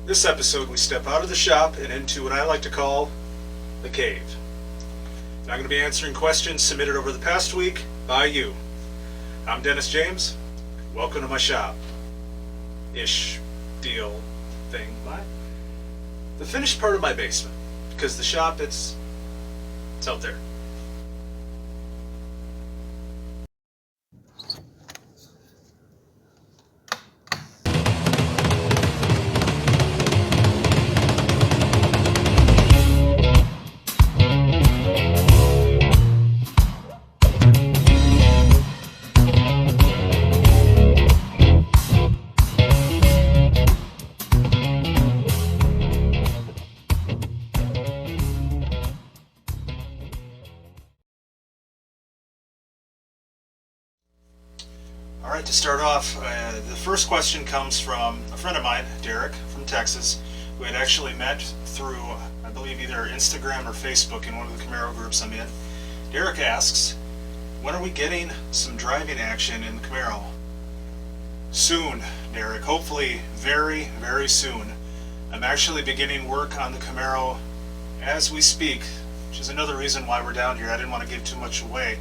This episode, we step out of the shop and into what I like to call the cave. And I'm going to be answering questions submitted over the past week by you. I'm Dennis James. Welcome to my shop. Ish deal thing. The finished part of my basement. Because the shop, it's out there. Alright, to start off, the first question comes from a friend of mine, Derek, from Texas, who had actually met through, I believe, either Instagram or Facebook in one of the Camaro groups I'm in. Derek asks, when are we getting some driving action in the Camaro? Soon, Derek. Hopefully very, very soon. I'm actually beginning work on the Camaro as we speak, which is another reason why we're down here. I didn't want to give too much away.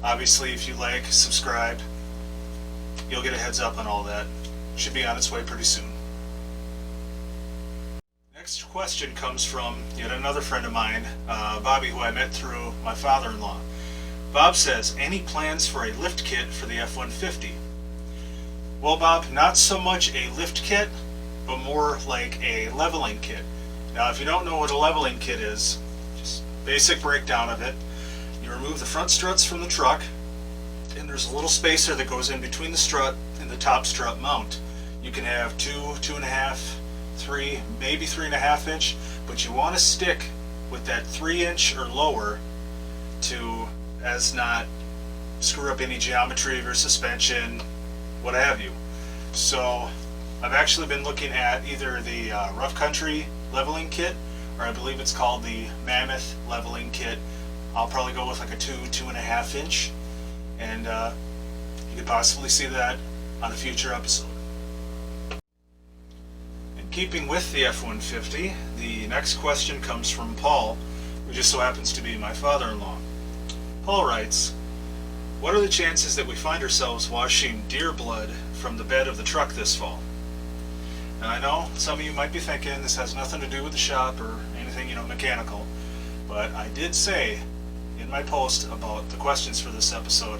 Obviously, if you like, subscribe, you'll get a heads up on all that. Should be on its way pretty soon. Next question comes from yet another friend of mine, Bobby, who I met through my father-in-law. Bob says, any plans for a lift kit for the F-150? Well, Bob, not so much a lift kit, but more like a leveling kit. Now, if you don't know what a leveling kit is, just basic breakdown of it. You remove the front struts from the truck, and there's a little spacer that goes in between the strut and the top strut mount. You can have 2, 2.5, 3, maybe 3.5 inch, but you want to stick with that 3 inch or lower to as not screw up any geometry of your suspension, what have you. So I've actually been looking at either the Rough Country leveling kit, or I believe it's called the Mammoth leveling kit. I'll probably go with like a 2, 2.5 inch, and you could possibly see that on a future episode. In keeping with the F-150, the next question comes from Paul, who just so happens to be my father-in-law. Paul writes, what are the chances that we find ourselves washing deer blood from the bed of the truck this fall? Now, I know some of you might be thinking this has nothing to do with the shop or anything, mechanical, but I did say in my post about the questions for this episode,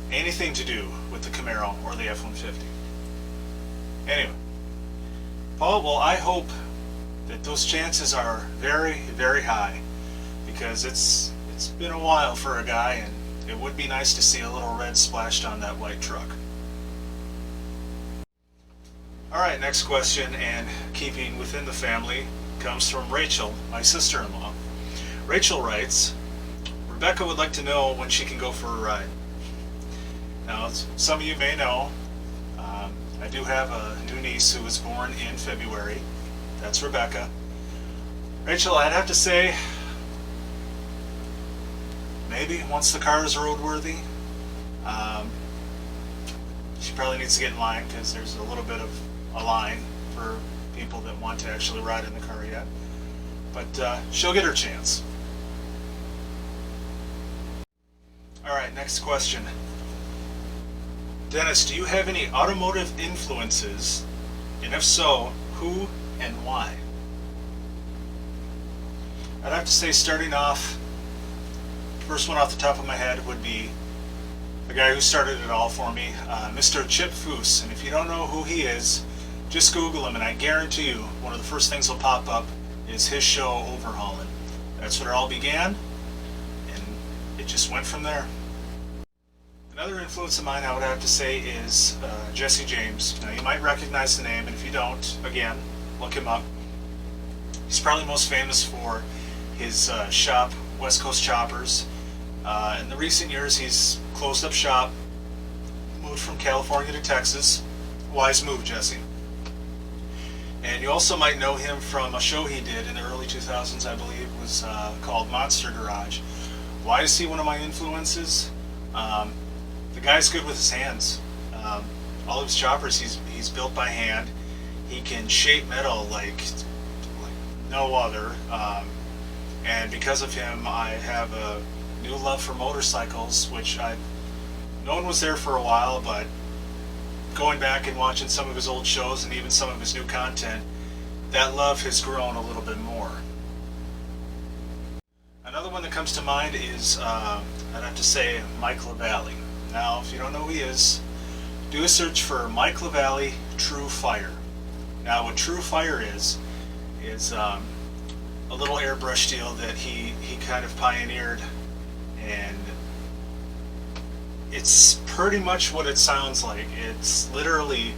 anything to do with the Camaro or the F-150. Anyway, Paul, well, I hope that those chances are very, very high, because it's been a while for a guy, and it would be nice to see a little red splashed on that white truck. Alright, next question, and keeping within the family, comes from Rachel, my sister-in-law. Rachel writes, Rebecca would like to know when she can go for a ride. Now, some of you may know, I do have a new niece who was born in February. That's Rebecca. Rachel, I'd have to say, maybe once the car is roadworthy. She probably needs to get in line, because there's a little bit of a line for people that want to actually ride in the car yet. But she'll get her chance. Alright, next question. Dennis, do you have any automotive influences? And if so, who and why? I'd have to say, starting off, first one off the top of my head would be the guy who started it all for me, Mr. Chip Foose. And if you don't know who he is, just Google him, and I guarantee you one of the first things that'll pop up is his show, Overhauling. That's where it all began, and it just went from there. Another influence of mine, I would have to say, is Jesse James. Now, you might recognize the name, and if you don't, again, look him up. He's probably most famous for his shop, West Coast Choppers. In the recent years, he's closed up shop, moved from California to Texas. Wise move, Jesse. And you also might know him from a show he did in the early 2000s, I believe, was called Monster Garage. Why is he one of my influences? The guy's good with his hands. all of his choppers he's built by hand. He can shape metal like no other. And because of him, I have a new love for motorcycles, which I've known was there for a while, but going back and watching some of his old shows and even some of his new content, that love has grown a little bit more. Another one that comes to mind is, I'd have to say, Mike LaValle. Now, if you don't know who he is, do a search for Mike LaValle True Fire. Now, what True Fire is a little airbrush deal that he kind of pioneered, and it's pretty much what it sounds like. It's literally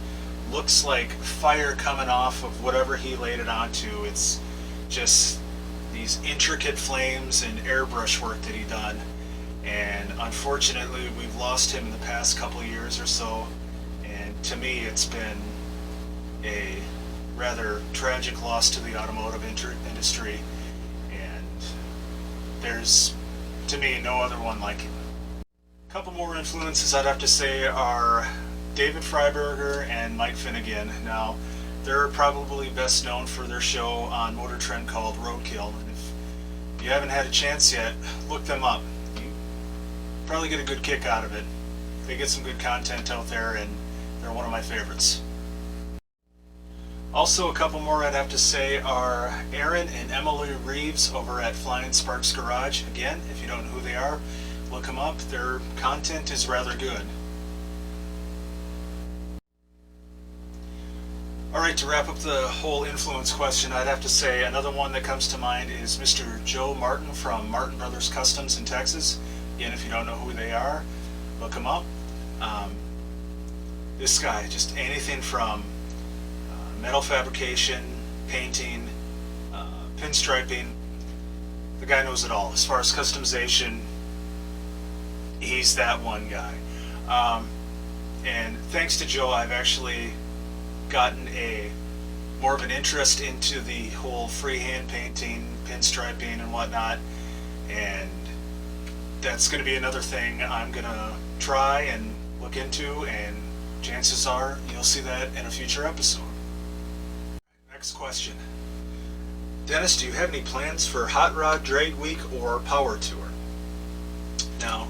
looks like fire coming off of whatever he laid it onto. It's just these intricate flames and airbrush work that he done, and unfortunately we've lost him in the past couple years or so, and to me it's been a rather tragic loss to the automotive industry, and there's, to me, no other one like him. A couple more influences I'd have to say are David Freiberger and Mike Finnegan. Now, they're probably best known for their show on Motor Trend called Roadkill, and if you haven't had a chance yet, look them up. You probably get a good kick out of it. They get some good content out there, and they're one of my favorites. Also, a couple more I'd have to say are Aaron and Emily Reeves over at Flying Sparks Garage. Again, if you don't know who they are, look them up. Their content is rather good. Alright, to wrap up the whole influence question, I'd have to say another one that comes to mind is Mr. Joe Martin from Martin Brothers Customs in Texas. Again, if you don't know who they are, look them up. This guy, just anything from metal fabrication, painting, pinstriping. The guy knows it all. As far as customization, he's that one guy. And thanks to Joe, I've actually gotten more of an interest into the whole freehand painting, pinstriping and whatnot, and that's going to be another thing I'm going to try and look into, and chances are you'll see that in a future episode. Next question. Dennis, do you have any plans for Hot Rod Drag Week or Power Tour? Now,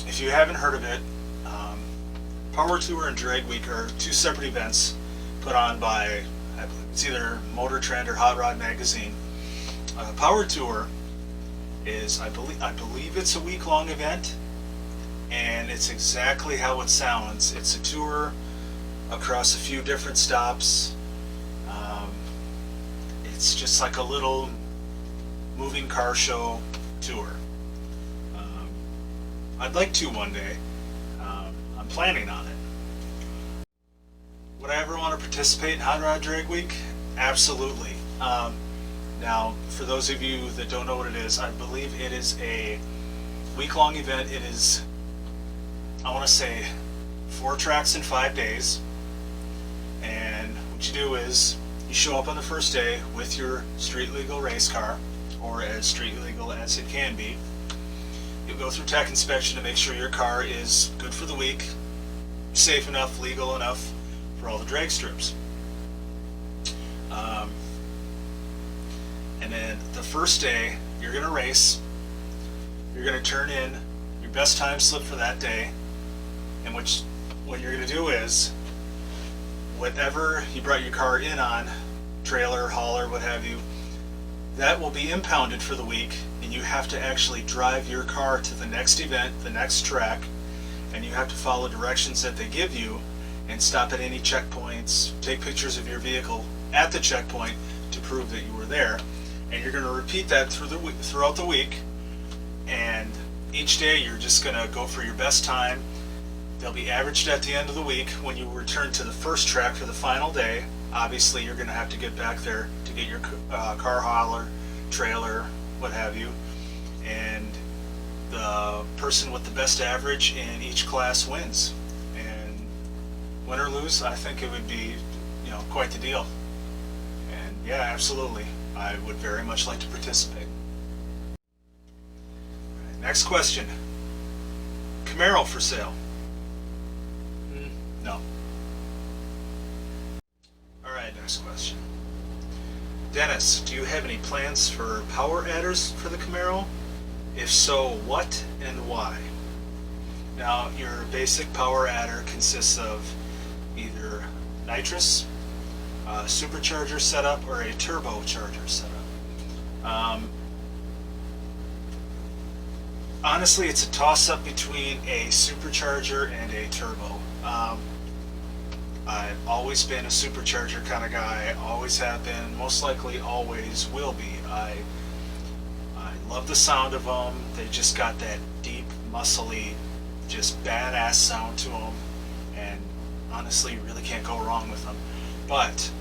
if you haven't heard of it, Power Tour and Drag Week are two separate events put on by, I believe it's either Motor Trend or Hot Rod Magazine. Power Tour is, I believe it's a week-long event, and it's exactly how it sounds. It's a tour across a few different stops. It's just like a little moving car show tour. I'd like to one day. I'm planning on it. Would I ever want to participate in Hot Rod Drag Week? Absolutely. Now, for those of you that don't know what it is, I believe it is a week-long event. It is, I want to say, 4 tracks in 5 days. And what you do is you show up on the first day with your street legal race car, or as street legal as it can be. You'll go through tech inspection to make sure your car is good for the week, safe enough, legal enough for all the drag strips. And then the first day, you're going to race. You're going to turn in your best time slip for that day, and what you're going to do is, whatever you brought your car in on, trailer, hauler, what have you, that will be impounded for the week, and you have to actually drive your car to the next event, the next track, and you have to follow directions that they give you and stop at any checkpoints, take pictures of your vehicle at the checkpoint to prove that you were there. And you're going to repeat that throughout the week, and each day you're just going to go for your best time. They'll be averaged at the end of the week. When you return to the first track for the final day, obviously you're going to have to get back there to get your car, hauler, trailer, what have you, and the person with the best average in each class wins. And win or lose, I think it would be, quite the deal. And yeah, absolutely, I would very much like to participate. Next question. Camaro for sale. next question. Dennis, do you have any plans for power adders for the Camaro? If so, what and why? Now, your basic power adder consists of either nitrous, a supercharger setup, or a turbocharger setup. Honestly, it's a toss-up between a supercharger and a turbo. I've always been a supercharger kind of guy, always have been, most likely always will be. I love the sound of them. They just got that deep, muscly, just badass sound to them, and honestly, you really can't go wrong with them. But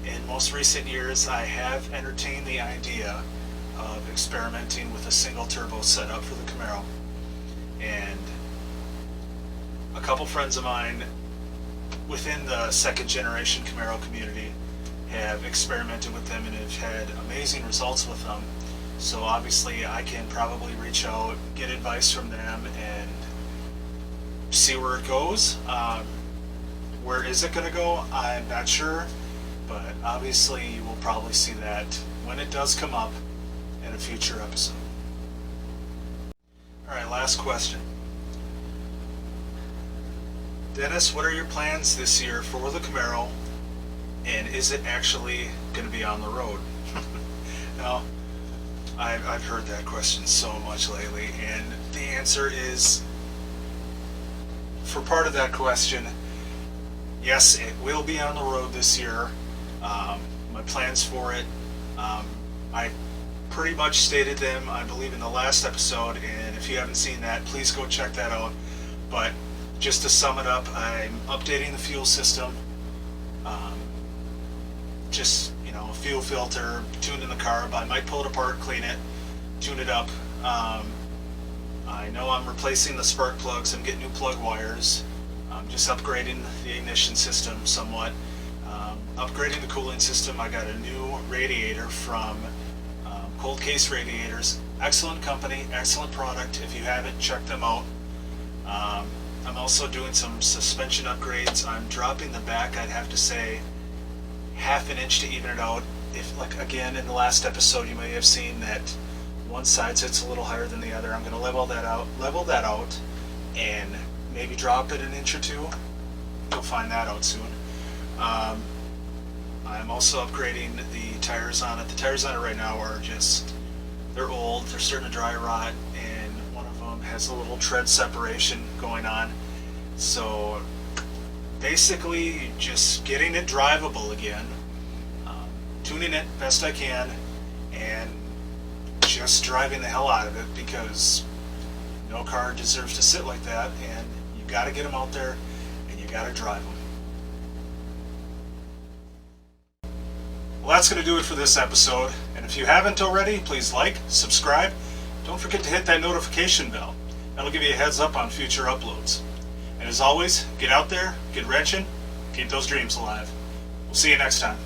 in most recent years, I have entertained the idea of experimenting with a single turbo setup for the Camaro, and a couple friends of mine within the second generation Camaro community have experimented with them and have had amazing results with them. So obviously I can probably reach out, get advice from them, and see where it goes. Where is it going to go? I'm not sure, but obviously you will probably see that when it does come up in a future episode. Alright, last question. Dennis, what are your plans this year for the Camaro, and is it actually going to be on the road? Now, I've heard that question so much lately, and the answer is, for part of that question, yes, it will be on the road this year. My plans for it, I pretty much stated them, I believe, in the last episode, and if you haven't seen that, please go check that out. But just to sum it up, I'm updating the fuel system, just, a fuel filter, tuning the carb. I might pull it apart, clean it, tune it up. I know I'm replacing the spark plugs. I'm getting new plug wires. I'm just upgrading the ignition system somewhat. Upgrading the cooling system. I got a new radiator from Cold Case Radiators. Excellent company, excellent product. If you haven't, check them out. I'm also doing some suspension upgrades. I'm dropping the back, I'd have to say, half an inch to even it out. If, like, again, in the last episode, you may have seen that one side sits a little higher than the other. I'm going to level that out, and maybe drop it an inch or two. You'll find that out soon. I'm also upgrading the tires on it. The tires on it right now are just, they're old, they're starting to dry rot, and one of them has a little tread separation going on. So basically just getting it drivable again, tuning it best I can, and just driving the hell out of it, because no car deserves to sit like that, and you got to get them out there and you got to drive them. Well, that's going to do it for this episode, and if you haven't already, please like, subscribe. Don't forget to hit that notification bell. That'll give you a heads up on future uploads. And as always, get out there, get wrenching, keep those dreams alive. We'll see you next time.